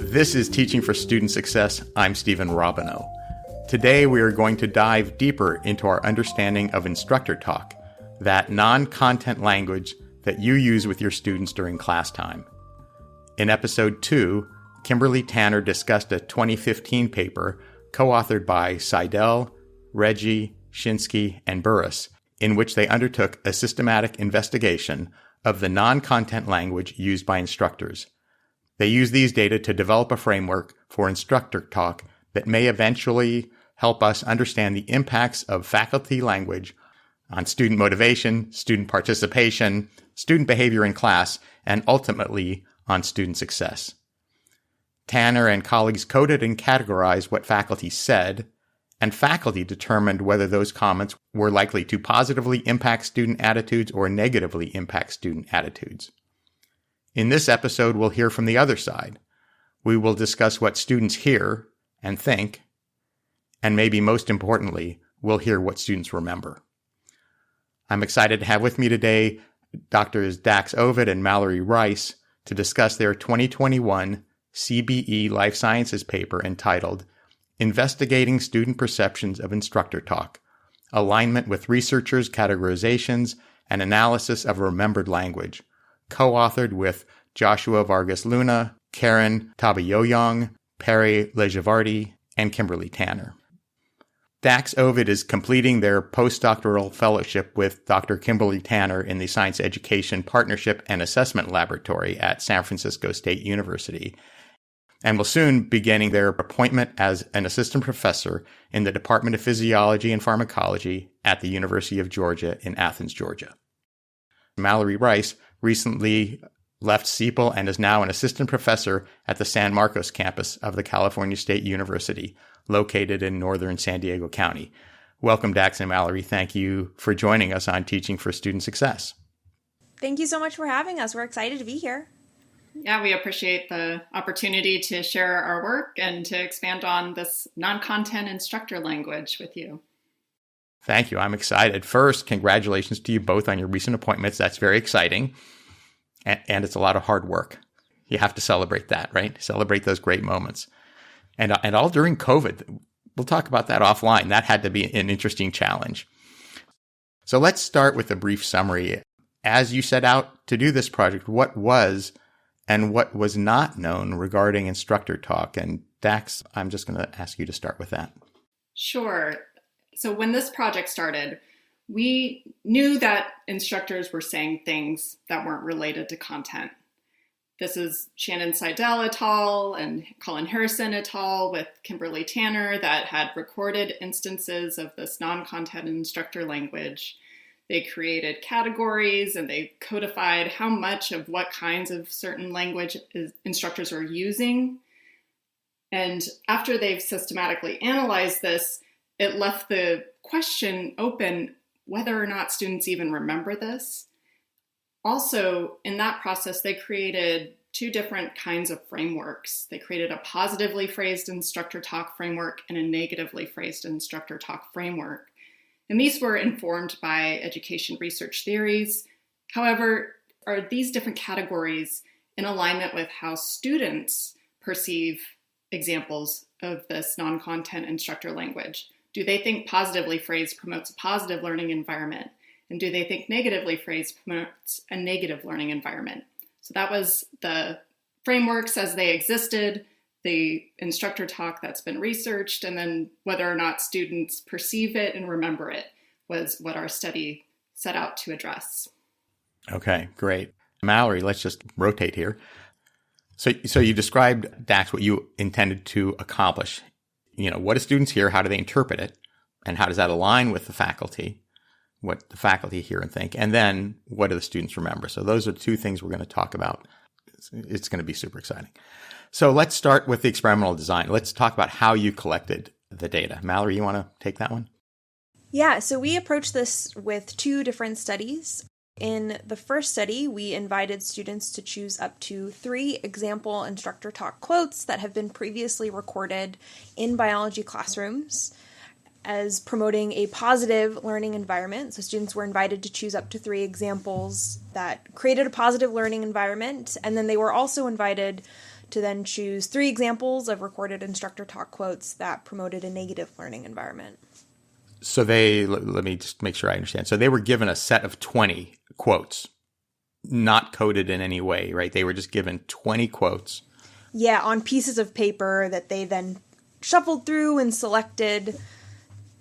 This is Teaching for Student Success. I'm Stephen Robineau. Today we are going to dive deeper into our understanding of Instructor Talk, that non-content language that you use with your students during class time. In episode 2, Kimberly Tanner discussed a 2015 paper co-authored by Seidel, Reggie, Shinsky, and Burris, in which they undertook a systematic investigation of the non-content language used by instructors. They used these data to develop a framework for Instructor Talk that may eventually help us understand the impacts of faculty language on student motivation, student participation, student behavior in class, and ultimately on student success. Tanner and colleagues coded and categorized what faculty said, and faculty determined whether those comments were likely to positively impact student attitudes or negatively impact student attitudes. In this episode, we'll hear from the other side. We will discuss what students hear and think, and maybe most importantly, we'll hear what students remember. I'm excited to have with me today Drs. Dax Ovid and Mallory Rice to discuss their 2021 CBE Life Sciences paper entitled Investigating Student Perceptions of Instructor Talk, Alignment with Researchers' Categorizations and Analysis of Remembered Language, co-authored with Joshua Vargas Luna, Karen Tabayoyong, Perry Lejavardi, and Kimberly Tanner. Dax Ovid is completing their postdoctoral fellowship with Dr. Kimberly Tanner in the Science Education Partnership and Assessment Laboratory at San Francisco State University, and will soon be beginning their appointment as an assistant professor in the Department of Physiology and Pharmacology at the University of Georgia in Athens, Georgia. Mallory Rice recently left CEPL and is now an assistant professor at the San Marcos campus of the California State University, located in northern San Diego County. Welcome, Dax and Mallory. Thank you for joining us on Teaching for Student Success. Thank you so much for having us. We're excited to be here. Yeah, we appreciate the opportunity to share our work and to expand on this non-content instructor language with you. Thank you. I'm excited. First, congratulations to you both on your recent appointments. That's very exciting. And it's a lot of hard work. You have to celebrate that, right? Celebrate those great moments. And all during COVID. We'll talk about that offline. That had to be an interesting challenge. So let's start with a brief summary. As you set out to do this project, what was and what was not known regarding Instructor Talk? And Dax, I'm just going to ask you to start with that. Sure. So when this project started, we knew that instructors were saying things that weren't related to content. This is Shannon Seidel et al. And Colin Harrison et al. With Kimberly Tanner that had recorded instances of this non-content instructor language. They created categories and they codified how much of what kinds of certain language instructors are using. And after they've systematically analyzed this, it left the question open whether or not students even remember this. Also, in that process, they created two different kinds of frameworks. They created a positively phrased instructor talk framework and a negatively phrased instructor talk framework. And these were informed by education research theories. However, are these different categories in alignment with how students perceive examples of this non-content instructor language? Do they think positively phrased promotes a positive learning environment? And do they think negatively phrased promotes a negative learning environment? So that was the frameworks as they existed, the instructor talk that's been researched, and then whether or not students perceive it and remember it was what our study set out to address. Okay, great. Mallory, let's just rotate here. So you described, Dax, what you intended to accomplish. You know, what do students hear? How do they interpret it? And how does that align with the faculty? What the faculty hear and think? And then what do the students remember? So those are two things we're going to talk about. It's going to be super exciting. So let's start with the experimental design. Let's talk about how you collected the data. Mallory, you want to take that one? Yeah, so we approached this with two different studies. In the first study, we invited students to choose up to 3 example instructor talk quotes that have been previously recorded in biology classrooms as promoting a positive learning environment. So students were invited to choose up to 3 examples that created a positive learning environment, and then they were also invited to then choose 3 examples of recorded instructor talk quotes that promoted a negative learning environment. So let me just make sure I understand. So they were given a set of 20 quotes, not coded in any way, right? They were just given 20 quotes. Yeah, on pieces of paper that they then shuffled through and selected.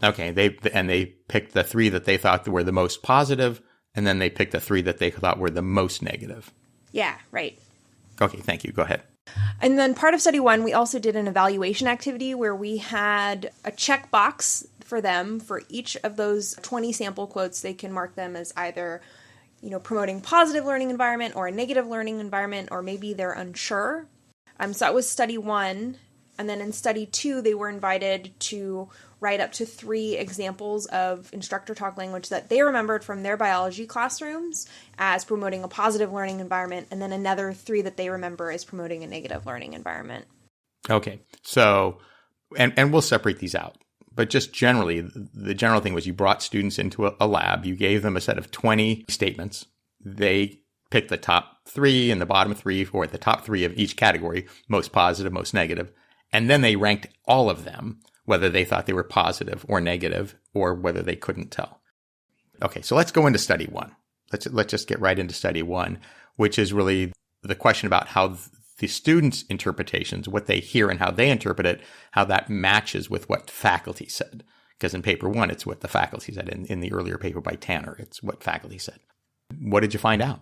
Okay, they picked the 3 that they thought were the most positive, and then they picked the 3 that they thought were the most negative. Yeah, right. Okay, thank you. Go ahead. And then part of study 1, we also did an evaluation activity where we had a checkbox for them for each of those 20 sample quotes. They can mark them as either, promoting positive learning environment or a negative learning environment, or maybe they're unsure. So that was study 1. And then in study 2, they were invited to write up to 3 examples of instructor talk language that they remembered from their biology classrooms as promoting a positive learning environment, and then another 3 that they remember as promoting a negative learning environment. Okay. So, and we'll separate these out. But just generally, the general thing was you brought students into a lab, you gave them a set of 20 statements. They picked the top 3 and the bottom 3, or the top 3 of each category, most positive, most negative. And then they ranked all of them, whether they thought they were positive or negative, or whether they couldn't tell. Okay, so let's go into study 1. Let's just get right into study 1, which is really the question about how the students' interpretations, what they hear and how they interpret it, how that matches with what faculty said. Because in paper 1, it's what the faculty said. In the earlier paper by Tanner, it's what faculty said. What did you find out?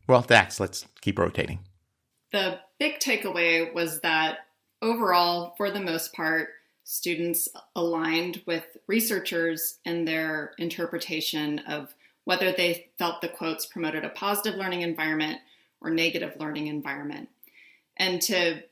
Well, Dax, let's keep rotating. The big takeaway was that overall, for the most part, students aligned with researchers in their interpretation of whether they felt the quotes promoted a positive learning environment or negative learning environment. And to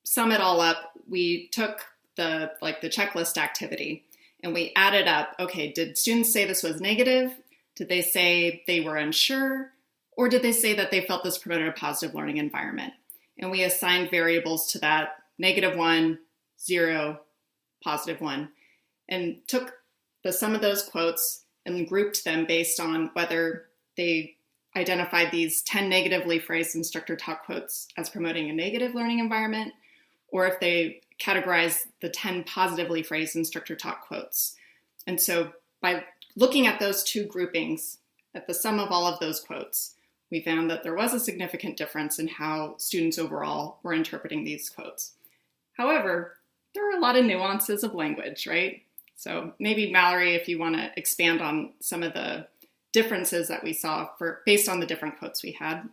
sum it all up, we took the checklist activity and we added up, okay, did students say this was negative? Did they say they were unsure? Or did they say that they felt this promoted a positive learning environment? And we assigned variables to that, -1, 0, +1, and took the sum of those quotes and grouped them based on whether they identified these 10 negatively phrased instructor talk quotes as promoting a negative learning environment, or if they categorized the 10 positively phrased instructor talk quotes. And so by looking at those 2 groupings, at the sum of all of those quotes, we found that there was a significant difference in how students overall were interpreting these quotes. However, there are a lot of nuances of language, right? So maybe Mallory, if you want to expand on some of the differences that we saw based on the different quotes we had.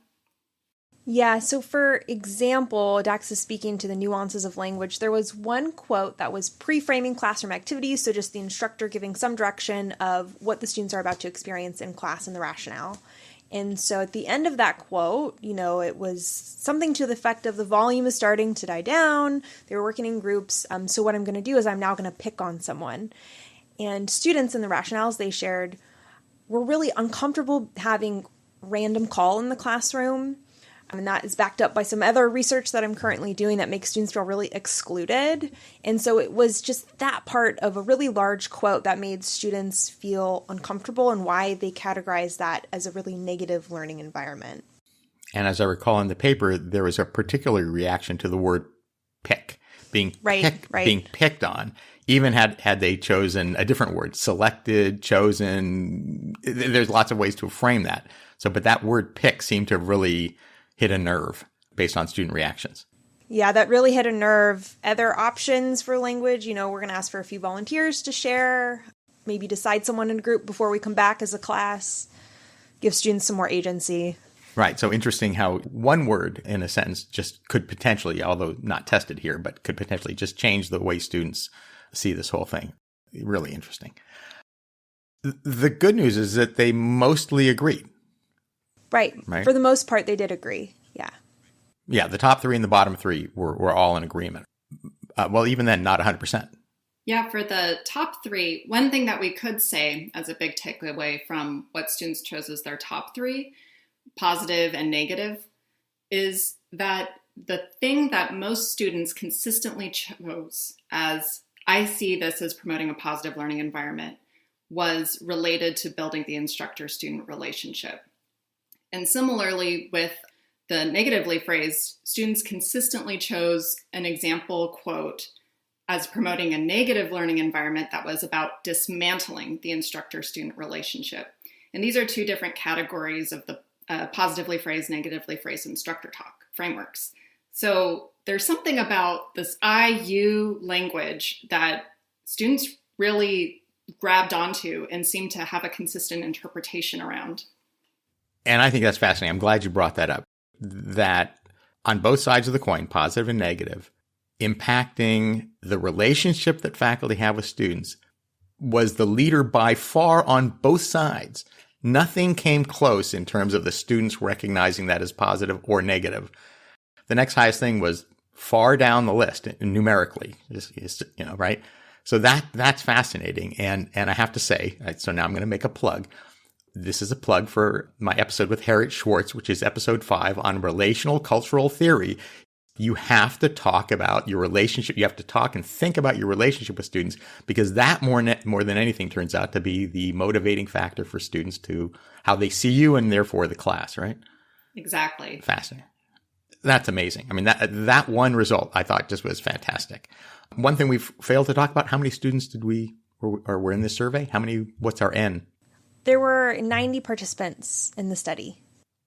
Yeah, so for example, Dax is speaking to the nuances of language. There was one quote that was pre-framing classroom activities, so just the instructor giving some direction of what the students are about to experience in class and the rationale. And so at the end of that quote, it was something to the effect of the volume is starting to die down. They were working in groups. So what I'm going to do is I'm now going to pick on someone. And students in the rationales they shared were really uncomfortable having random call in the classroom. And that is backed up by some other research that I'm currently doing that makes students feel really excluded. And so it was just that part of a really large quote that made students feel uncomfortable and why they categorized that as a really negative learning environment. And as I recall in the paper, there was a particular reaction to the word pick, being picked on, even had they chosen a different word, selected, chosen. There's lots of ways to frame that. So, but that word pick seemed to really hit a nerve based on student reactions. Yeah, that really hit a nerve. Other options for language, we're going to ask for a few volunteers to share, maybe decide someone in a group before we come back as a class, give students some more agency. Right. So interesting how one word in a sentence just could potentially, although not tested here, but could potentially just change the way students see this whole thing. Really interesting. The good news is that they mostly agreed. Right. For the most part, they did agree. Yeah. Yeah. The top 3 and the bottom 3 were all in agreement. Well, even then, not 100%. Yeah. For the top 3, one thing that we could say as a big takeaway from what students chose as their top 3, positive and negative, is that the thing that most students consistently chose as, I see this as promoting a positive learning environment, was related to building the instructor-student relationship. And similarly with the negatively phrased, students consistently chose an example quote as promoting a negative learning environment that was about dismantling the instructor-student relationship. And these are two different categories of the positively phrased, negatively phrased instructor talk frameworks. So there's something about this I-you language that students really grabbed onto and seemed to have a consistent interpretation around. And I think that's fascinating. I'm glad you brought that up. That on both sides of the coin, positive and negative, impacting the relationship that faculty have with students was the leader by far on both sides. Nothing came close in terms of the students recognizing that as positive or negative. The next highest thing was far down the list numerically, right? So that's fascinating. And I have to say, so now I'm going to make a plug. This is a plug for my episode with Harriet Schwartz, which is episode 5 on relational cultural theory. You have to talk about your relationship. You have to talk and think about your relationship with students, because that more than anything turns out to be the motivating factor for students to how they see you and therefore the class, right? Exactly. Fascinating. That's amazing. I mean, that one result I thought just was fantastic. One thing we've failed to talk about, how many students did were in this survey? What's our N? There were 90 participants in the study.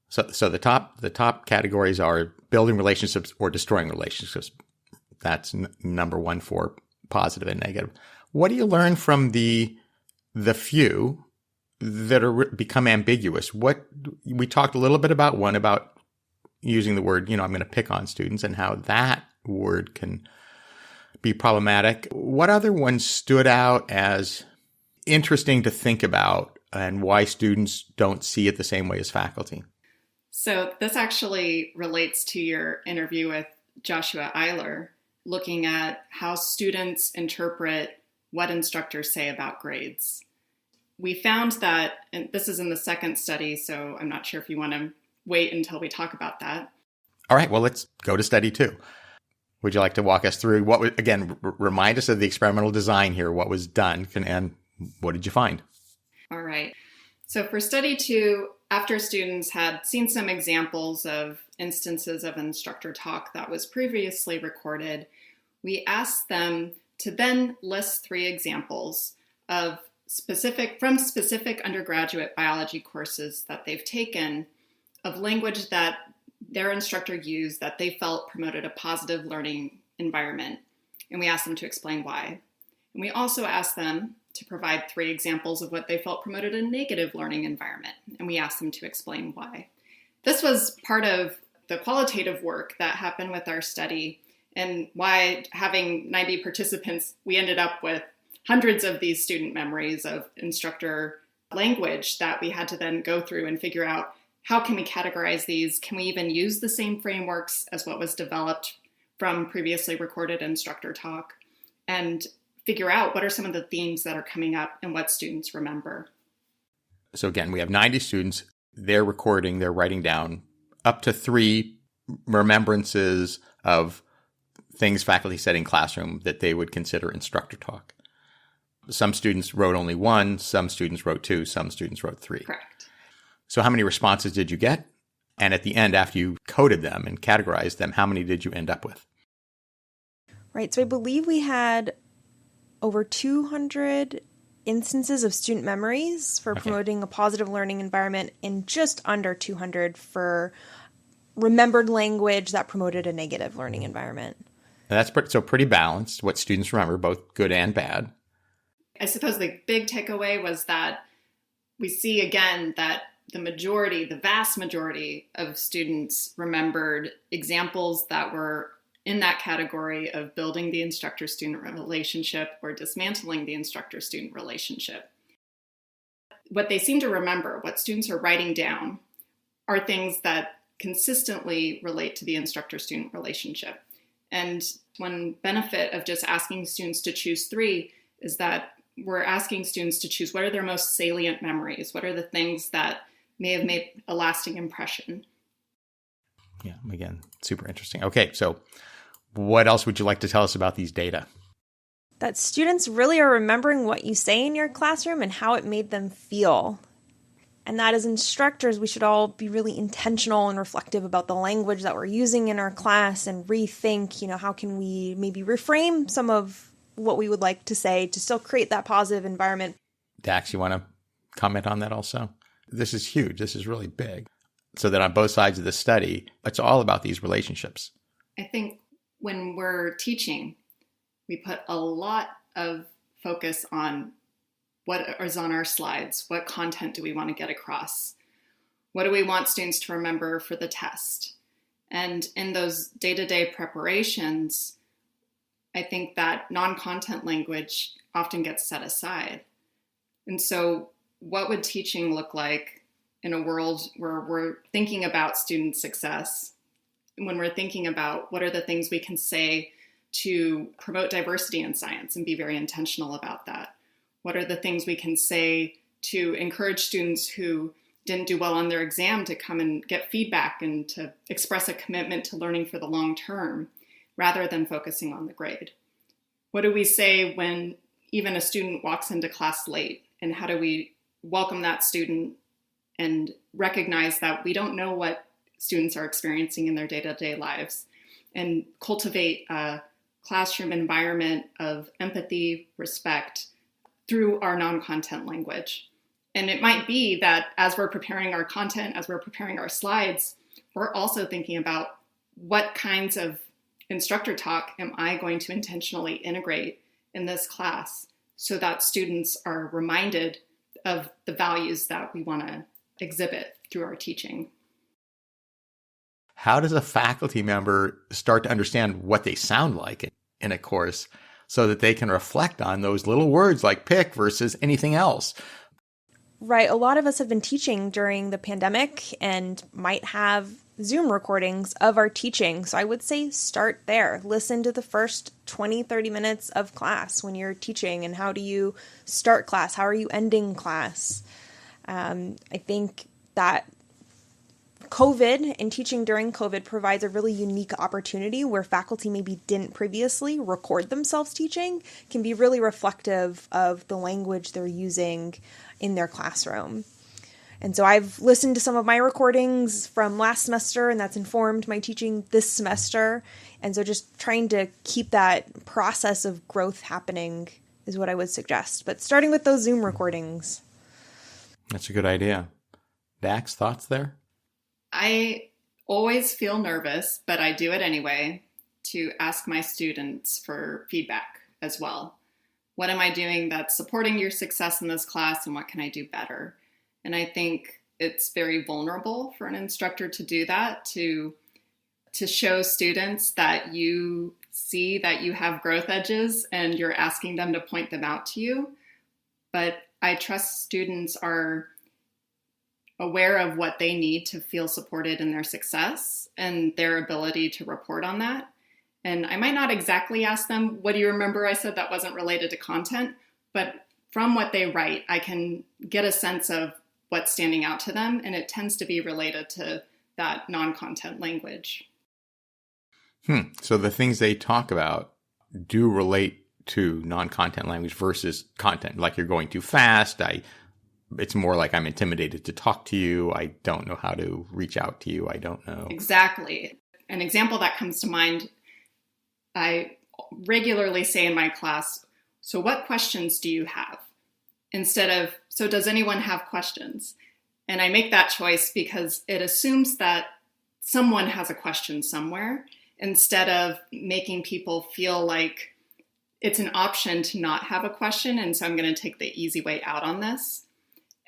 So the top categories are building relationships or destroying relationships. That's number one for positive and negative. What do you learn from the few that are become ambiguous? We talked a little bit about one about using the word, I'm going to pick on students and how that word can be problematic. What other ones stood out as interesting to think about and why students don't see it the same way as faculty? So this actually relates to your interview with Joshua Eiler, looking at how students interpret what instructors say about grades. We found that, and this is in the second study, so I'm not sure if you want to wait until we talk about that. All right, well, let's go to study 2. Would you like to walk us through remind us of the experimental design here, what was done, and what did you find? All right. So for study 2, after students had seen some examples of instances of instructor talk that was previously recorded, we asked them to then list 3 examples of specific undergraduate biology courses that they've taken of language that their instructor used that they felt promoted a positive learning environment. And we asked them to explain why. And we also asked them to provide 3 examples of what they felt promoted a negative learning environment. And we asked them to explain why. This was part of the qualitative work that happened with our study, and why, having 90 participants, we ended up with hundreds of these student memories of instructor language that we had to then go through and figure out, how can we categorize these? Can we even use the same frameworks as what was developed from previously recorded instructor talk? And figure out what are some of the themes that are coming up and what students remember. So again, we have 90 students. They're writing down up to 3 remembrances of things faculty said in classroom that they would consider instructor talk. Some students wrote only 1, some students wrote 2, some students wrote 3. Correct. So how many responses did you get? And at the end, after you coded them and categorized them, how many did you end up with? Right. So I believe we had over 200 instances of student memories for promoting a positive learning environment, and just under 200 for remembered language that promoted a negative learning environment. And that's pretty balanced, what students remember, both good and bad. I suppose the big takeaway was that we see again that the vast majority of students remembered examples that were in that category of building the instructor-student relationship or dismantling the instructor-student relationship. What they seem to remember, what students are writing down, are things that consistently relate to the instructor-student relationship. And one benefit of just asking students to choose 3 is that we're asking students to choose what are their most salient memories, what are the things that may have made a lasting impression. Yeah, again, super interesting. Okay, so what else would you like to tell us about these data? That students really are remembering what you say in your classroom and how it made them feel. And that as instructors, we should all be really intentional and reflective about the language that we're using in our class and rethink, how can we maybe reframe some of what we would like to say to still create that positive environment. Dax, you want to comment on that also? This is huge. This is really big. So that on both sides of the study, it's all about these relationships. I think when we're teaching, we put a lot of focus on what is on our slides, what content do we want to get across, what do we want students to remember for the test. And in those day-to-day preparations, I think that non-content language often gets set aside. And so what would teaching look like in a world where we're thinking about student success, when we're thinking about what are the things we can say to promote diversity in science and be very intentional about that? What are the things we can say to encourage students who didn't do well on their exam to come and get feedback and to express a commitment to learning for the long term rather than focusing on the grade? What do we say when even a student walks into class late, and how do we welcome that student and recognize that we don't know what students are experiencing in their day-to-day lives, and cultivate a classroom environment of empathy, respect through our non-content language? And it might be that as we're preparing our content, as we're preparing our slides, we're also thinking about what kinds of instructor talk am I going to intentionally integrate in this class so that students are reminded of the values that we want to exhibit through our teaching. How does a faculty member start to understand what they sound like in a course so that they can reflect on those little words like pick versus anything else? Right. A lot of us have been teaching during the pandemic and might have Zoom recordings of our teaching. So I would say start there. Listen to the first 20, 30 minutes of class when you're teaching, and how do you start class? How are you ending class? I think that COVID and teaching during COVID provides a really unique opportunity where faculty maybe didn't previously record themselves teaching, can be really reflective of the language they're using in their classroom. And so I've listened to some of my recordings from last semester, and that's informed my teaching this semester. And so just trying to keep that process of growth happening is what I would suggest. But starting with those Zoom recordings. That's a good idea. Dax, thoughts there? I always feel nervous, but I do it anyway, to ask my students for feedback as well. What am I doing that's supporting your success in this class, and what can I do better? And I think it's very vulnerable for an instructor to do that, to show students that you see that you have growth edges and you're asking them to point them out to you. But I trust students are aware of what they need to feel supported in their success and their ability to report on that. And I might not exactly ask them, what do you remember I said that wasn't related to content? But from what they write, I can get a sense of what's standing out to them, and it tends to be related to that non-content language. So the things they talk about do relate to non-content language versus content, like you're going too fast. It's more like I'm intimidated to talk to you. I don't know how to reach out to you. I don't know. Exactly. An example that comes to mind, I regularly say in my class, so what questions do you have? Instead of, so does anyone have questions? And I make that choice because it assumes that someone has a question somewhere, instead of making people feel like it's an option to not have a question, and so I'm going to take the easy way out on this.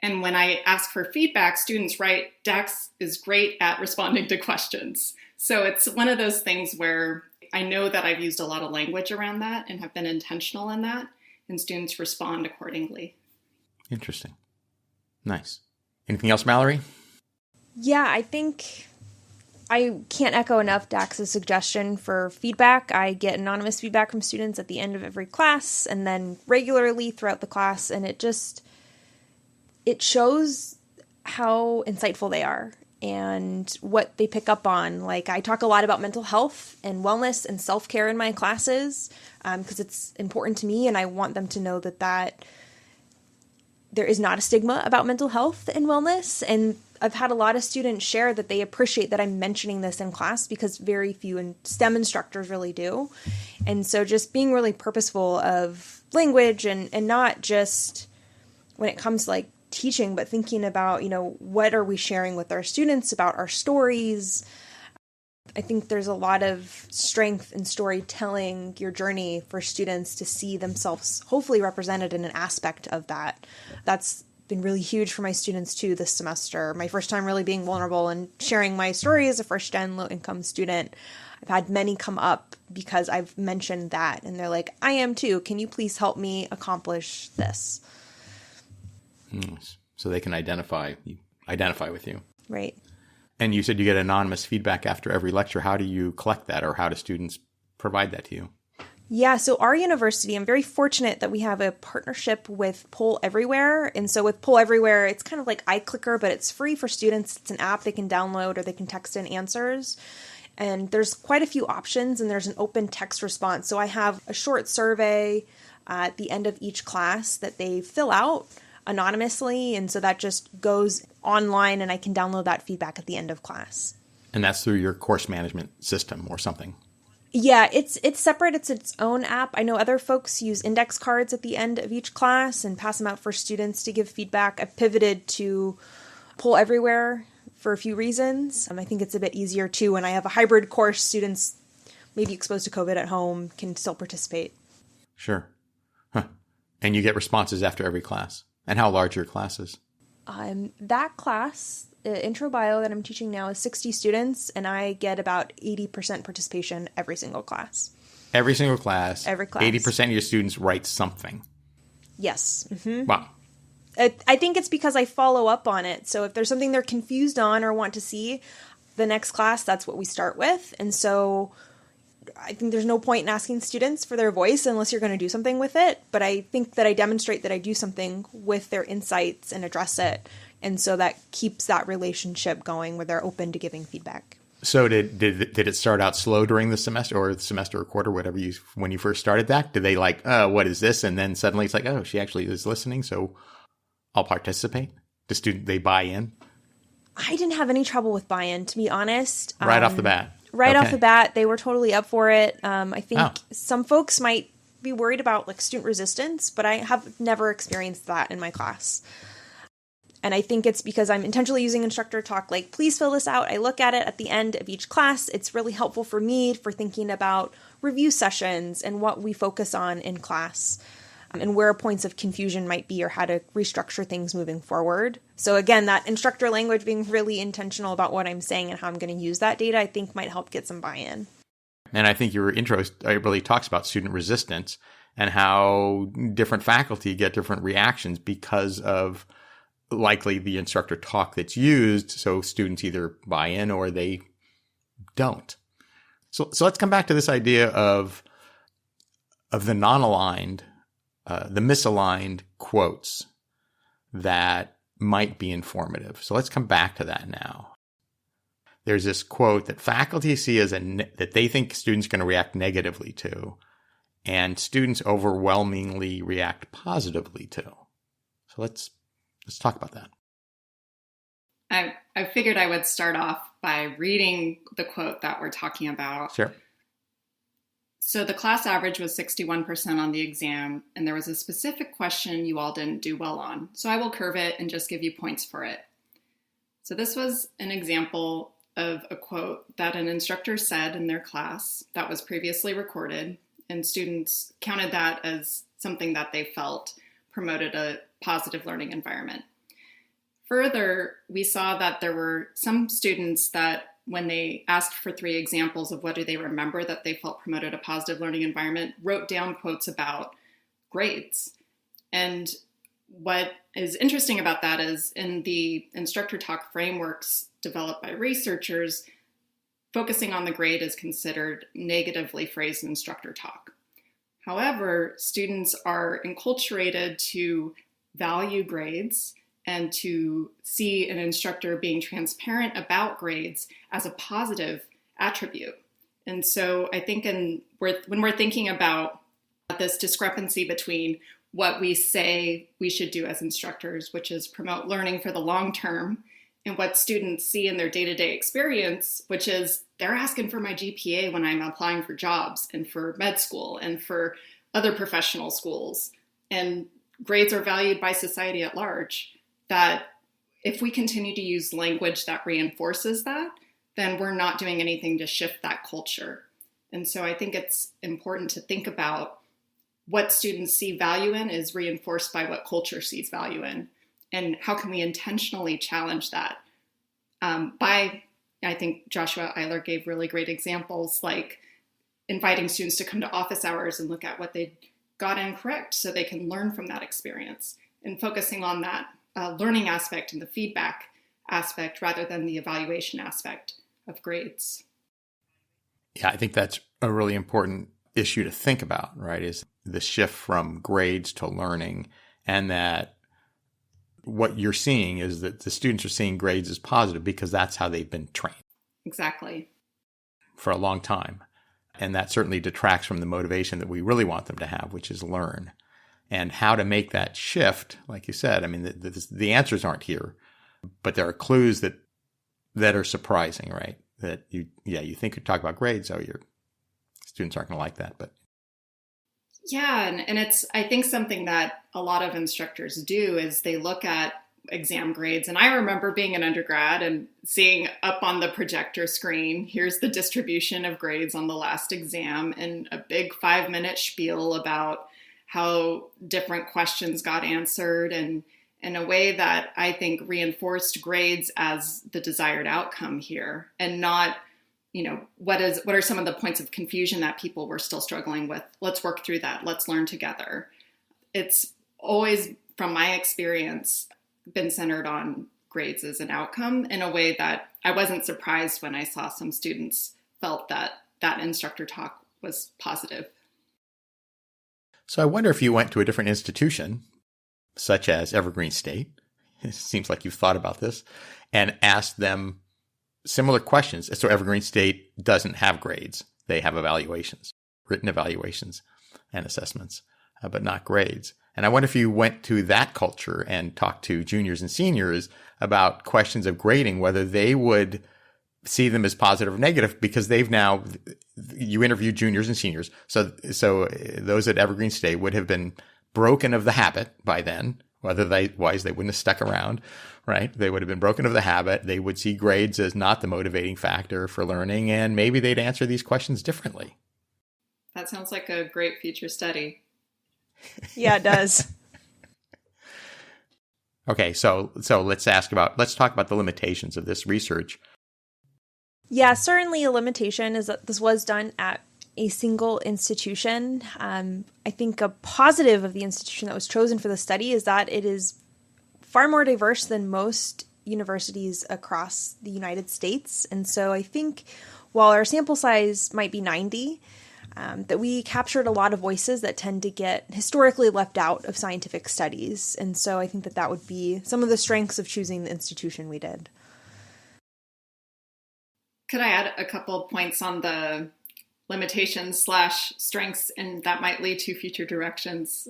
And when I ask for feedback, students write, Dax is great at responding to questions. So it's one of those things where I know that I've used a lot of language around that and have been intentional in that, and students respond accordingly. Interesting. Nice. Anything else, Mallory? Yeah, I think I can't echo enough Dax's suggestion for feedback. I get anonymous feedback from students at the end of every class and then regularly throughout the class, and it shows how insightful they are and what they pick up on. Like, I talk a lot about mental health and wellness and self-care in my classes because it's important to me, and I want them to know that there is not a stigma about mental health and wellness. And I've had a lot of students share that they appreciate that I'm mentioning this in class because very few STEM instructors really do. And so just being really purposeful of language and not just when it comes to like teaching, but thinking about, what are we sharing with our students about our stories. I think there's a lot of strength in storytelling your journey for students to see themselves hopefully represented in an aspect of that. That's been really huge for my students too this semester. My first time really being vulnerable and sharing my story as a first-gen low-income student. I've had many come up because I've mentioned that, and they're like, I am too. Can you please help me accomplish this? So they can identify with you. Right. And you said you get anonymous feedback after every lecture. How do you collect that, or how do students provide that to you? Yeah, so our university, I'm very fortunate that we have a partnership with Poll Everywhere. And so with Poll Everywhere, it's kind of like iClicker, but it's free for students. It's an app they can download or they can text in answers. And there's quite a few options, and there's an open text response. So I have a short survey at the end of each class that they fill out anonymously. And so that just goes online, and I can download that feedback at the end of class. And that's through your course management system or something? Yeah, it's separate. It's its own app. I know other folks use index cards at the end of each class and pass them out for students to give feedback. I've pivoted to Poll Everywhere for a few reasons. I think it's a bit easier too. When I have a hybrid course, students maybe exposed to COVID at home can still participate. Sure. Huh. And you get responses after every class. And how large are your classes? That class, intro bio that I'm teaching now, is 60 students, and I get about 80% participation every single class. Every single class? Every class. 80% of your students write something? Yes. Mm-hmm. Wow. I think it's because I follow up on it. So if there's something they're confused on or want to see, the next class, that's what we start with. And so I think there's no point in asking students for their voice unless you're going to do something with it. But I think that I demonstrate that I do something with their insights and address it. And so that keeps that relationship going where they're open to giving feedback. So did it start out slow during the semester or the semester or quarter, whatever when you first started that? Did they like, what is this? And then suddenly it's like, oh, she actually is listening, so I'll participate? They buy in? I didn't have any trouble with buy-in, to be honest. Right off the bat? Right Okay. off the bat, they were totally up for it. I think some folks might be worried about like student resistance, but I have never experienced that in my class. And I think it's because I'm intentionally using Instructor Talk, like, please fill this out. I look at it at the end of each class. It's really helpful for me for thinking about review sessions and what we focus on in class and where points of confusion might be or how to restructure things moving forward. So again, that instructor language, being really intentional about what I'm saying and how I'm going to use that data, I think might help get some buy-in. And I think your intro really talks about student resistance and how different faculty get different reactions because of likely the instructor talk that's used. So students either buy in or they don't. So let's come back to this idea of the non-aligned, the misaligned quotes that might be informative. So let's come back to that now. There's this quote that faculty see as that they think students are going to react negatively to, and students overwhelmingly react positively to. So let's talk about that. I figured I would start off by reading the quote that we're talking about. Sure. So the class average was 61% on the exam, and there was a specific question you all didn't do well on. So I will curve it and just give you points for it. So this was an example of a quote that an instructor said in their class that was previously recorded, and students counted that as something that they felt promoted a positive learning environment. Further, we saw that there were some students that when they asked for 3 examples of what do they remember that they felt promoted a positive learning environment, wrote down quotes about grades. And what is interesting about that is in the Instructor Talk frameworks developed by researchers, focusing on the grade is considered negatively phrased in Instructor Talk. However, students are enculturated to value grades and to see an instructor being transparent about grades as a positive attribute. And so I think when we're thinking about this discrepancy between what we say we should do as instructors, which is promote learning for the long term, and what students see in their day-to-day experience, which is they're asking for my GPA when I'm applying for jobs and for med school and for other professional schools. And grades are valued by society at large. That if we continue to use language that reinforces that, then we're not doing anything to shift that culture. And so I think it's important to think about what students see value in is reinforced by what culture sees value in. And how can we intentionally challenge that? I think Joshua Eiler gave really great examples, like inviting students to come to office hours and look at what they got incorrect so they can learn from that experience, and focusing on that learning aspect and the feedback aspect rather than the evaluation aspect of grades. Yeah, I think that's a really important issue to think about, right? Is the shift from grades to learning, and that what you're seeing is that the students are seeing grades as positive because that's how they've been trained. Exactly. For a long time. And that certainly detracts from the motivation that we really want them to have, which is learn. And how to make that shift, like you said, I mean, the answers aren't here, but there are clues that are surprising, right? That you think you talk about grades, your students aren't going to like that, but. Yeah, and it's, I think, something that a lot of instructors do is they look at exam grades. And I remember being an undergrad and seeing up on the projector screen, here's the distribution of grades on the last exam, and a big 5-minute spiel about how different questions got answered, and in a way that I think reinforced grades as the desired outcome here, and not, what are some of the points of confusion that people were still struggling with? Let's work through that. Let's learn together. It's always, from my experience, been centered on grades as an outcome in a way that I wasn't surprised when I saw some students felt that instructor talk was positive. So I wonder if you went to a different institution, such as Evergreen State, it seems like you've thought about this, and asked them similar questions. So Evergreen State doesn't have grades. They have evaluations, written evaluations and assessments, but not grades. And I wonder if you went to that culture and talked to juniors and seniors about questions of grading, whether they would see them as positive or negative, because you interviewed juniors and seniors. So those at Evergreen State would have been broken of the habit by then. Otherwise, they wouldn't have stuck around, right? They would have been broken of the habit. They would see grades as not the motivating factor for learning, and maybe they'd answer these questions differently. That sounds like a great future study. Yeah, it does. Okay, so let's talk about the limitations of this research. Yeah, certainly a limitation is that this was done at a single institution. I think a positive of the institution that was chosen for the study is that it is far more diverse than most universities across the United States. And so I think while our sample size might be 90, that we captured a lot of voices that tend to get historically left out of scientific studies. And so I think that would be some of the strengths of choosing the institution we did. Could I add a couple points on the limitations / strengths, and that might lead to future directions?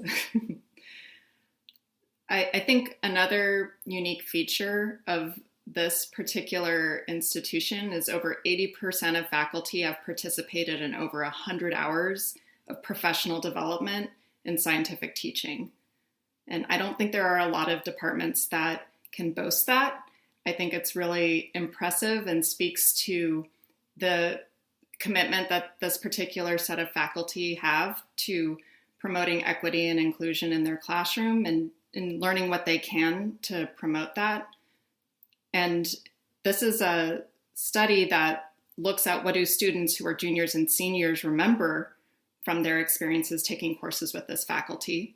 I think another unique feature of this particular institution is over 80% of faculty have participated in over 100 hours of professional development in scientific teaching. And I don't think there are a lot of departments that can boast that. I think it's really impressive and speaks to the commitment that this particular set of faculty have to promoting equity and inclusion in their classroom and learning what they can to promote that. And this is a study that looks at what do students who are juniors and seniors remember from their experiences taking courses with this faculty.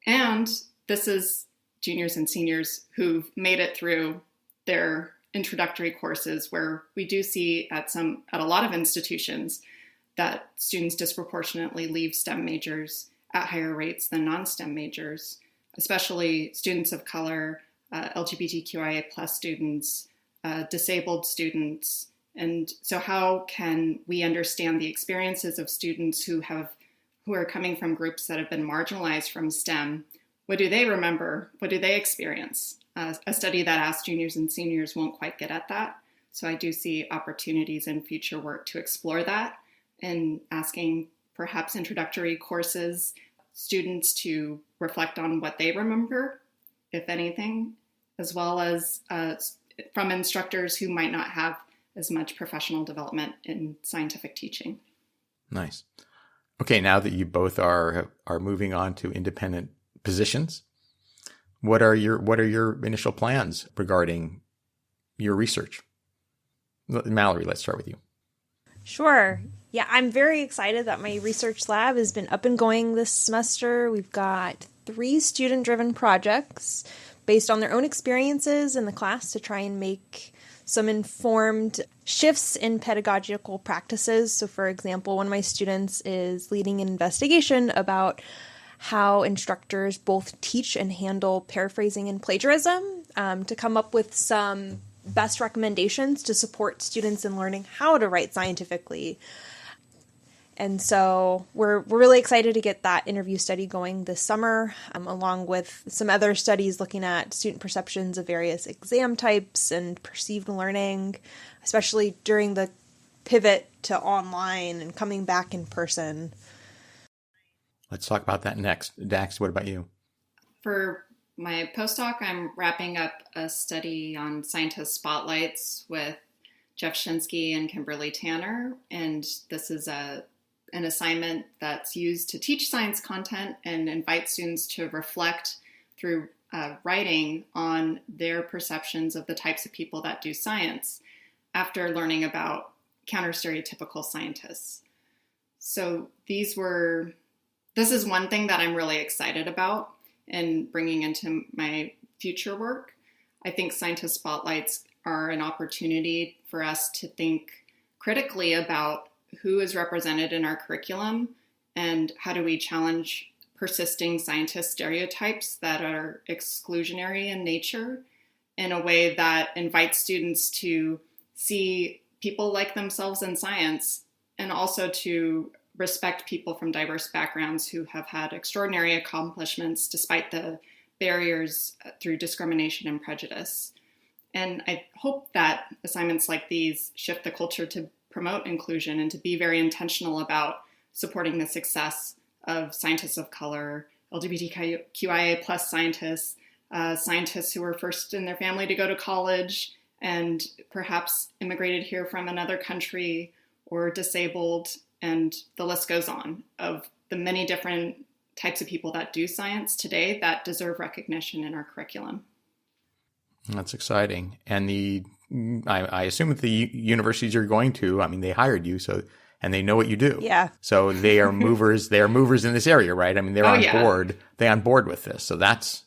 And this is juniors and seniors who've made it through their introductory courses, where we do see at a lot of institutions that students disproportionately leave STEM majors at higher rates than non-STEM majors, especially students of color, LGBTQIA+ students, disabled students. And so how can we understand the experiences of students who who are coming from groups that have been marginalized from STEM, what do they remember? What do they experience? A study that asks juniors and seniors won't quite get at that. So I do see opportunities in future work to explore that and asking perhaps introductory courses, students to reflect on what they remember, if anything, as well as from instructors who might not have as much professional development in scientific teaching. Nice. Okay, now that you both are moving on to independent positions, what are your initial plans regarding your research? Mallory, let's start with you. Sure. Yeah, I'm very excited that my research lab has been up and going this semester. We've got 3 student-driven projects based on their own experiences in the class to try and make some informed shifts in pedagogical practices. So, for example, one of my students is leading an investigation about how instructors both teach and handle paraphrasing and plagiarism to come up with some best recommendations to support students in learning how to write scientifically. And so we're really excited to get that interview study going this summer, along with some other studies looking at student perceptions of various exam types and perceived learning, especially during the pivot to online and coming back in person. Let's talk about that next. Dax, what about you? For my postdoc, I'm wrapping up a study on scientist spotlights with Jeff Shinsky and Kimberly Tanner. And this is an assignment that's used to teach science content and invite students to reflect through writing on their perceptions of the types of people that do science after learning about counter-stereotypical scientists. So this is one thing that I'm really excited about and bringing into my future work. I think scientist spotlights are an opportunity for us to think critically about who is represented in our curriculum and how do we challenge persisting scientist stereotypes that are exclusionary in nature in a way that invites students to see people like themselves in science and also to respect people from diverse backgrounds who have had extraordinary accomplishments despite the barriers through discrimination and prejudice. And I hope that assignments like these shift the culture to promote inclusion and to be very intentional about supporting the success of scientists of color, LGBTQIA plus scientists, scientists who were first in their family to go to college and perhaps immigrated here from another country or disabled, and the list goes on of the many different types of people that do science today that deserve recognition in our curriculum. That's exciting. And I assume that the universities you're going to, they hired you, and they know what you do. Yeah. So they are movers. They are movers in this area, right? They're on board. They're on board with this. So that's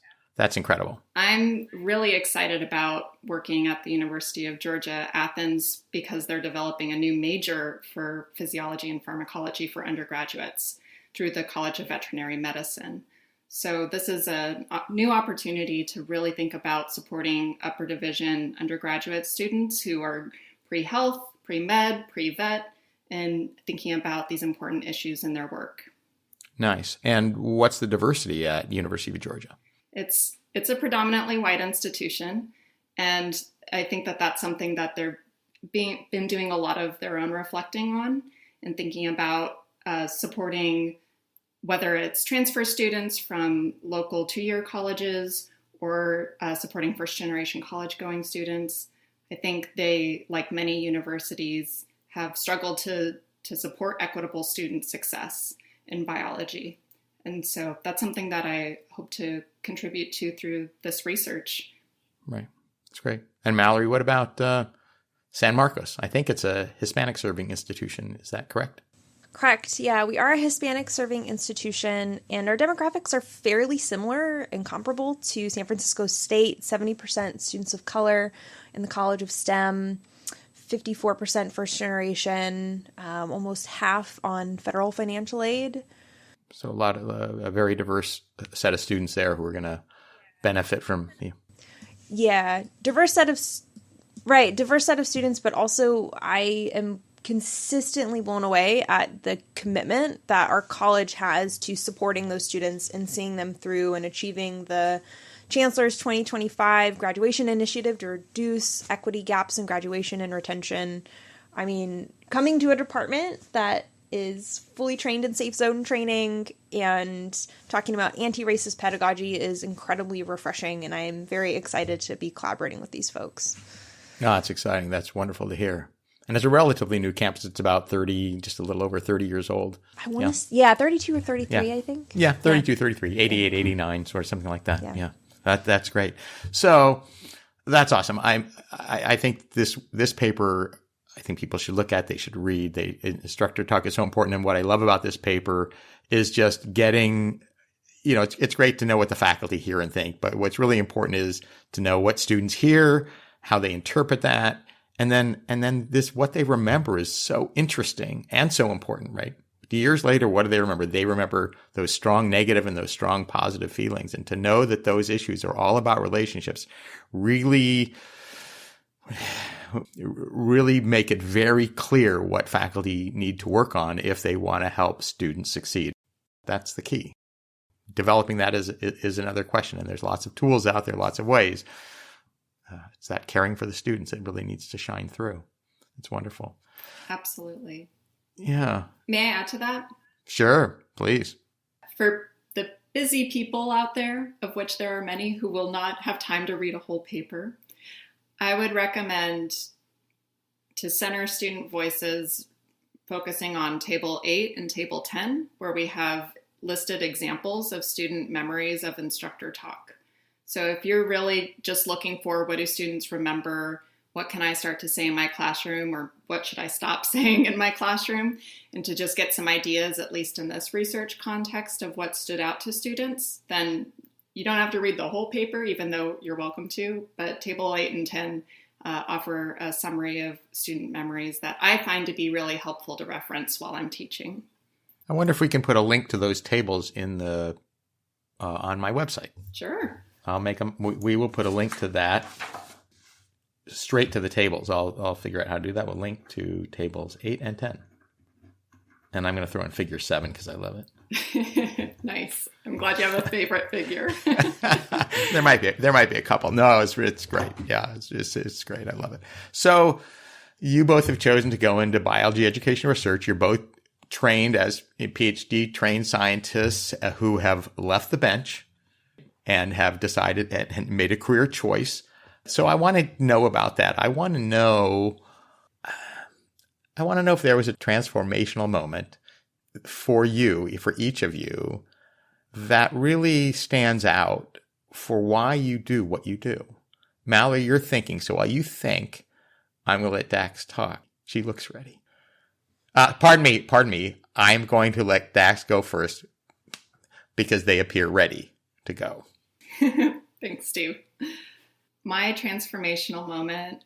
incredible. I'm really excited about working at the University of Georgia, Athens, because they're developing a new major for physiology and pharmacology for undergraduates through the College of Veterinary Medicine. So this is a new opportunity to really think about supporting upper division undergraduate students who are pre-health, pre-med, pre-vet, and thinking about these important issues in their work. Nice. And what's the diversity at University of Georgia? It's a predominantly white institution, and I think that that's something that they're been doing a lot of their own reflecting on and thinking about supporting whether it's transfer students from local 2-year colleges or supporting first-generation college-going students. I think they, like many universities, have struggled to support equitable student success in biology. And so that's something that I hope to contribute to through this research. Right. That's great. And Mallory, what about San Marcos? I think it's a Hispanic serving institution. Is that correct? Correct. Yeah, we are a Hispanic serving institution, and our demographics are fairly similar and comparable to San Francisco State. 70% students of color in the College of STEM, 54% first generation, almost half on federal financial aid. So a very diverse set of students there who are going to benefit from you. Yeah, diverse set of students, but also I am consistently blown away at the commitment that our college has to supporting those students and seeing them through and achieving the Chancellor's 2025 graduation initiative to reduce equity gaps in graduation and retention. I mean, coming to a department that is fully trained in safe zone training and talking about anti-racist pedagogy is incredibly refreshing, and I am very excited to be collaborating with these folks. No, it's exciting. That's wonderful to hear. And it's a relatively new campus. It's about 30, just a little over 30 years old. I want to, yeah, 32 or 33, yeah. I think. Yeah, 32, 33, 88, 89, sort of something like that. Yeah. That's great. So that's awesome. I think this paper, I think people should look at, they should read. Instructor Talk is so important. And what I love about this paper is just getting, it's great to know what the faculty hear and think, but what's really important is to know what students hear, how they interpret that. And then what they remember is so interesting and so important, right? Years later, what do they remember? They remember those strong negative and those strong positive feelings. And to know that those issues are all about relationships really make it very clear what faculty need to work on if they want to help students succeed. That's the key. Developing that is another question. And there's lots of tools out there, lots of ways. It's that caring for the students that really needs to shine through. It's wonderful. Absolutely. Yeah. May I add to that? Sure, please. For the busy people out there, of which there are many who will not have time to read a whole paper, I would recommend to center student voices focusing on Table 8 and Table 10, where we have listed examples of student memories of Instructor Talk. So if you're really just looking for what do students remember, what can I start to say in my classroom, or what should I stop saying in my classroom, and to just get some ideas, at least in this research context, of what stood out to students, then you don't have to read the whole paper, even though you're welcome to, but Table 8 and 10 offer a summary of student memories that I find to be really helpful to reference while I'm teaching. I wonder if we can put a link to those tables in the on my website. Sure. I'll make them. We will put a link to that straight to the tables. I'll figure out how to do that. We'll link to tables 8 and 10. And I'm going to throw in figure 7 because I love it. Nice. I'm glad you have a favorite figure. There might be a couple. No, it's great. Yeah, it's great. I love it. So you both have chosen to go into biology education research. You're both trained as PhD trained scientists who have left the bench and have decided and made a career choice. So I want to know about that. I want to know if there was a transformational moment for you, for each of you, that really stands out for why you do what you do. Mallory, you're thinking. So while you think, I'm going to let Dax talk. She looks ready. Pardon me. I'm going to let Dax go first because they appear ready to go. Thanks, Steve. My transformational moment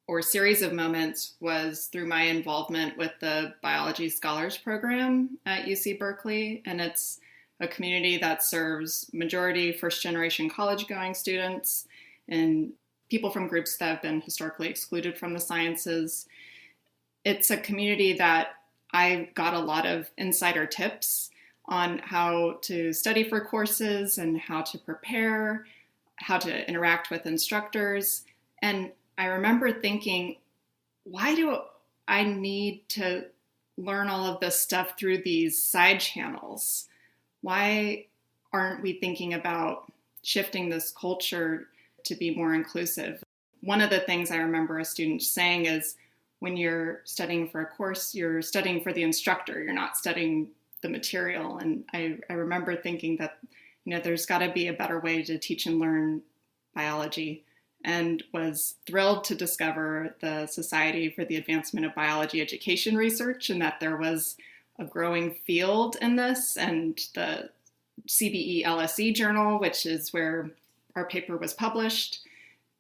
or series of moments was through my involvement with the Biology Scholars Program at UC Berkeley. And it's a community that serves majority first-generation college-going students and people from groups that have been historically excluded from the sciences. It's a community that I got a lot of insider tips on how to study for courses and how to prepare, how to interact with instructors. And I remember thinking, why do I need to learn all of this stuff through these side channels? Why aren't we thinking about shifting this culture to be more inclusive? One of the things I remember a student saying is, when you're studying for a course, you're studying for the instructor, you're not studying the material. And I remember thinking that, there's got to be a better way to teach and learn biology, and was thrilled to discover the Society for the Advancement of Biology Education Research, and that there was a growing field in this, and the CBE LSE journal, which is where our paper was published,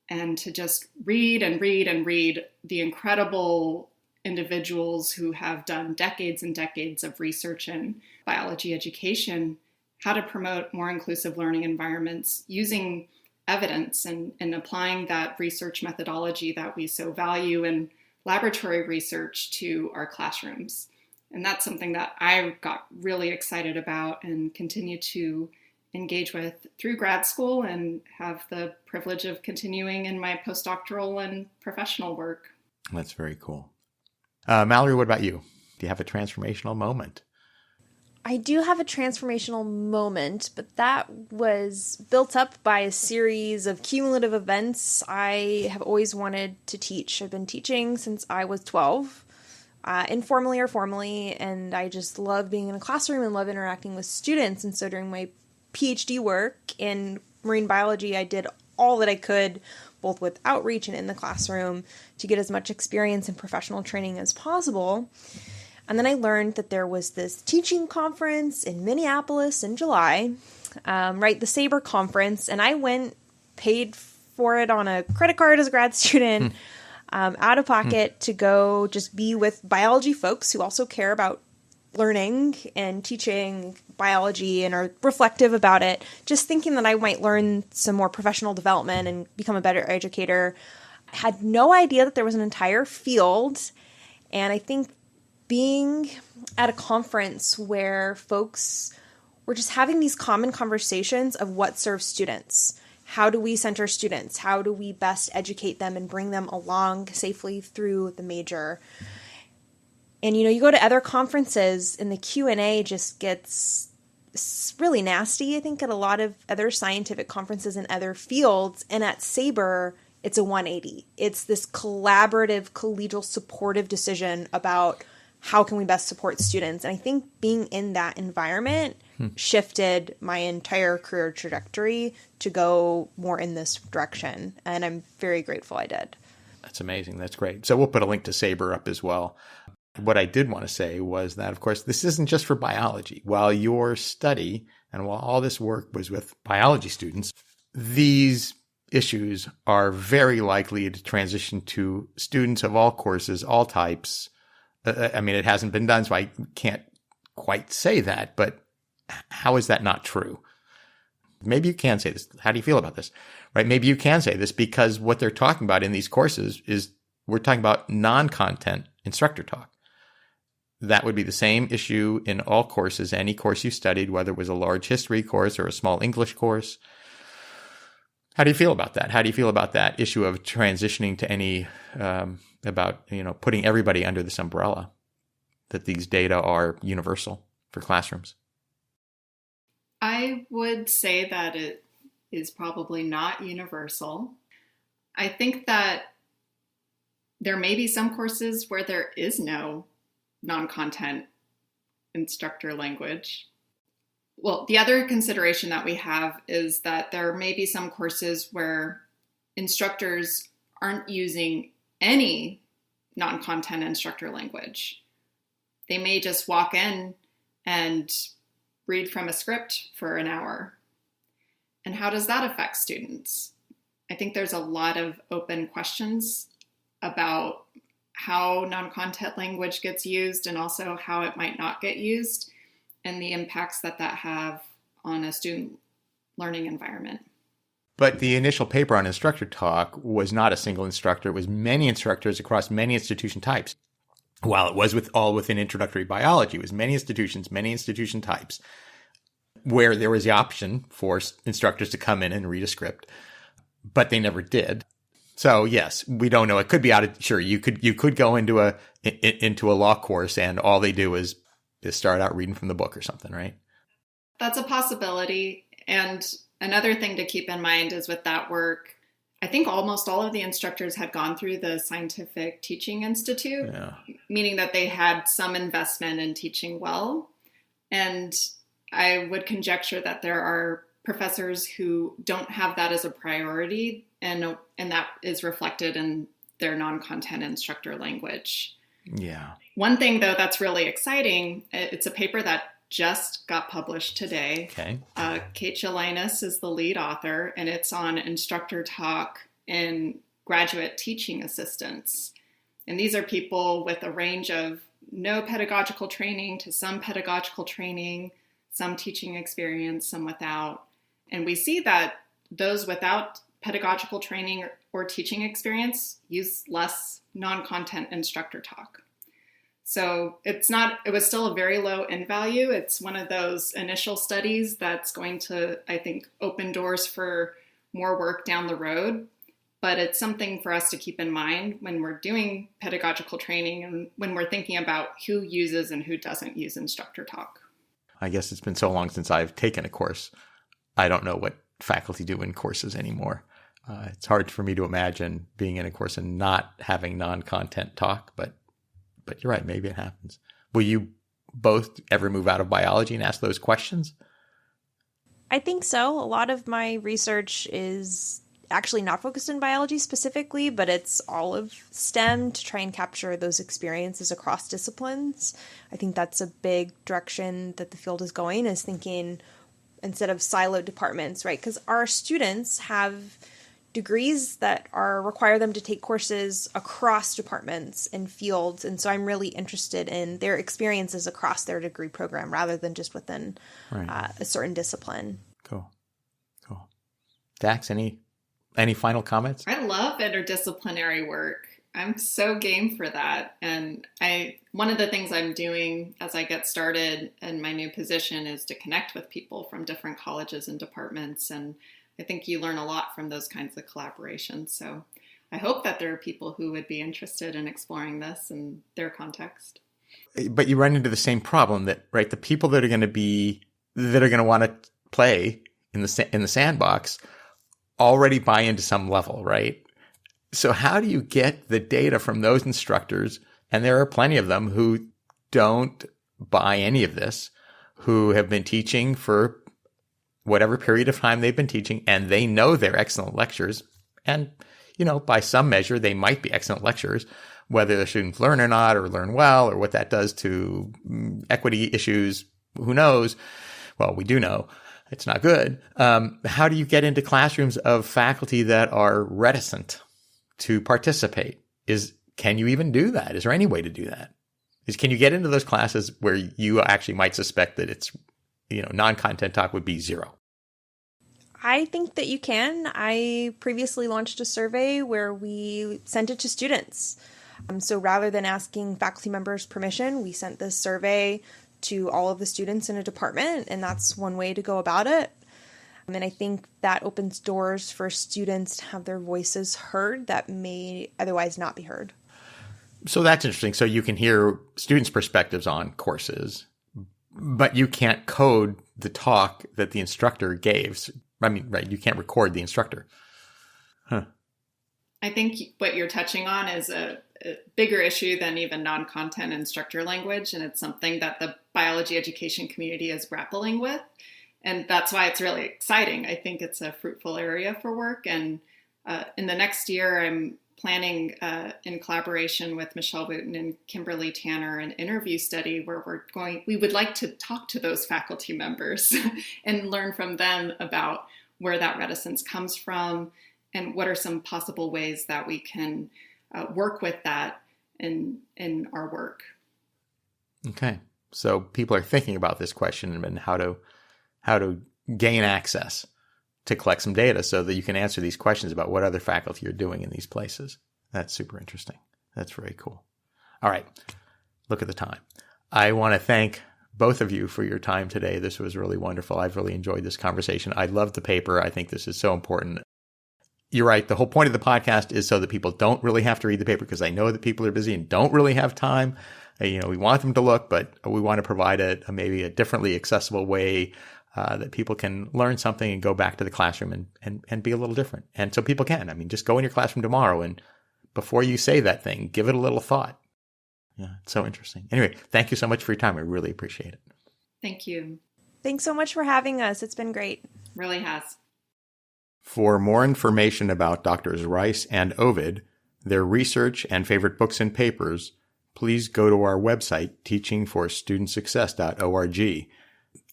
and to just read and read and read the incredible individuals who have done decades and decades of research in biology education, how to promote more inclusive learning environments using evidence and applying that research methodology that we so value, and laboratory research to our classrooms. And that's something that I got really excited about and continue to engage with through grad school and have the privilege of continuing in my postdoctoral and professional work. That's very cool. Mallory, what about you? Do you have a transformational moment? I do have a transformational moment, but that was built up by a series of cumulative events. I have always wanted to teach. I've been teaching since I was 12, informally or formally, and I just love being in a classroom and love interacting with students. And so during my PhD work in marine biology, I did all that I could, both with outreach and in the classroom, to get as much experience and professional training as possible. And then I learned that there was this teaching conference in Minneapolis in July, the SABRE conference, and I went, paid for it on a credit card as a grad student, out of pocket to go just be with biology folks who also care about learning and teaching biology and are reflective about it, just thinking that I might learn some more professional development and become a better educator. I had no idea that there was an entire field, and I think being at a conference where folks were just having these common conversations of what serves students. How do we center students? How do we best educate them and bring them along safely through the major? And, you go to other conferences and the Q&A just gets really nasty, I think, at a lot of other scientific conferences in other fields. And at SABRE, it's a 180. It's this collaborative, collegial, supportive decision about how can we best support students? And I think being in that environment shifted my entire career trajectory to go more in this direction. And I'm very grateful I did. That's amazing. That's great. So we'll put a link to SABRE up as well. What I did want to say was that, of course, this isn't just for biology. While your study and while all this work was with biology students, these issues are very likely to transition to students of all courses, all types. I mean, it hasn't been done, so I can't quite say that, but how is that not true? Maybe you can say this. How do you feel about this? Right? Maybe you can say this because what they're talking about in these courses is we're talking about non-content instructor talk. That would be the same issue in all courses, any course you studied, whether it was a large history course or a small English course. How do you feel about that? How do you feel about that issue of transitioning to any, putting everybody under this umbrella, that these data are universal for classrooms? I would say that it is probably not universal. I think that there may be some courses where there is no non-content instructor language. Well, the other consideration that we have is that there may be some courses where instructors aren't using any non-content instructor language. They may just walk in and read from a script for an hour. And how does that affect students? I think there's a lot of open questions about how non-content language gets used and also how it might not get used and the impacts that have on a student learning environment. But the initial paper on Instructor Talk was not a single instructor. It was many instructors across many institution types. While it was all within introductory biology, it was many institution types, where there was the option for instructors to come in and read a script, but they never did. So yes, we don't know. It could be sure, you could go into a law course and all they do is start out reading from the book or something, right? That's a possibility. And another thing to keep in mind is with that work, I think almost all of the instructors had gone through the Scientific Teaching Institute, meaning that they had some investment in teaching well. And I would conjecture that there are professors who don't have that as a priority, and that is reflected in their non-content instructor language. Yeah. One thing, though, that's really exciting, it's a paper that just got published today. Okay. Kate Jelinas is the lead author, and it's on Instructor Talk and graduate teaching assistants. And these are people with a range of no pedagogical training to some pedagogical training, some teaching experience, some without. And we see that those without pedagogical training or teaching experience use less non-content instructor talk. So it was still a very low end value. It's one of those initial studies that's going to, I think, open doors for more work down the road. But it's something for us to keep in mind when we're doing pedagogical training and when we're thinking about who uses and who doesn't use Instructor Talk. I guess it's been so long since I've taken a course. I don't know what faculty do in courses anymore. It's hard for me to imagine being in a course and not having non-content talk, but you're right, maybe it happens. Will you both ever move out of biology and ask those questions? I think so. A lot of my research is actually not focused in biology specifically, but it's all of STEM to try and capture those experiences across disciplines. I think that's a big direction that the field is going, is thinking instead of siloed departments, right? Because our students have degrees that require them to take courses across departments and fields. And so I'm really interested in their experiences across their degree program rather than just within a certain discipline. Cool. Dax, any final comments? I love interdisciplinary work. I'm so game for that. And one of the things I'm doing as I get started in my new position is to connect with people from different colleges and departments. And I think you learn a lot from those kinds of collaborations. So I hope that there are people who would be interested in exploring this in their context. But you run into the same problem that, right, the people that are going to want to play in the sandbox already buy into some level, right? So how do you get the data from those instructors? And there are plenty of them who don't buy any of this, who have been teaching for whatever period of time they've been teaching, and they know they're excellent lecturers. And, by some measure, they might be excellent lecturers, whether the students learn or not, or learn well, or what that does to equity issues, who knows? Well, we do know it's not good. How do you get into classrooms of faculty that are reticent to participate? Can you even do that? Is there any way to do that? Can you get into those classes where you actually might suspect that it's, non-content talk would be zero? I think that you can. I previously launched a survey where we sent it to students. So rather than asking faculty members permission, we sent this survey to all of the students in a department, and that's one way to go about it. And I think that opens doors for students to have their voices heard that may otherwise not be heard. So that's interesting. So you can hear students' perspectives on courses, but you can't code the talk that the instructor gave. Right, you can't record the instructor. Huh. I think what you're touching on is a bigger issue than even non-content instructor language, and it's something that the biology education community is grappling with. And that's why it's really exciting. I think it's a fruitful area for work. And in the next year, I'm planning in collaboration with Michelle Wooten and Kimberly Tanner an interview study where we would like to talk to those faculty members and learn from them about where that reticence comes from and what are some possible ways that we can work with that in our work. Okay. So people are thinking about this question and how to gain access to collect some data so that you can answer these questions about what other faculty are doing in these places. That's super interesting. That's very cool. All right. Look at the time. I want to thank both of you for your time today. This was really wonderful. I've really enjoyed this conversation. I love the paper. I think this is so important. You're right. The whole point of the podcast is so that people don't really have to read the paper, because I know that people are busy and don't really have time. We want them to look, but we want to provide maybe a differently accessible way that people can learn something and go back to the classroom and be a little different. And so people can. Just go in your classroom tomorrow and before you say that thing, give it a little thought. Yeah, it's so interesting. Anyway, thank you so much for your time. I really appreciate it. Thank you. Thanks so much for having us. It's been great. Really has. For more information about Drs. Rice and Ovid, their research and favorite books and papers, please go to our website, teachingforstudentsuccess.org.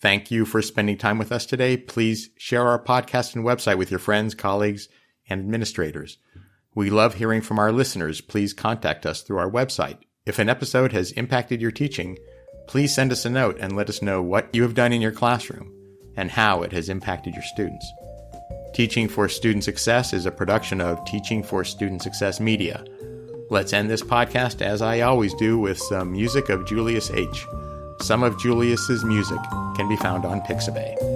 Thank you for spending time with us today. Please share our podcast and website with your friends, colleagues, and administrators. We love hearing from our listeners. Please contact us through our website. If an episode has impacted your teaching, please send us a note and let us know what you have done in your classroom and how it has impacted your students. Teaching for Student Success is a production of Teaching for Student Success Media. Let's end this podcast, as I always do, with some music of Julius H. Some of Julius's music can be found on Pixabay.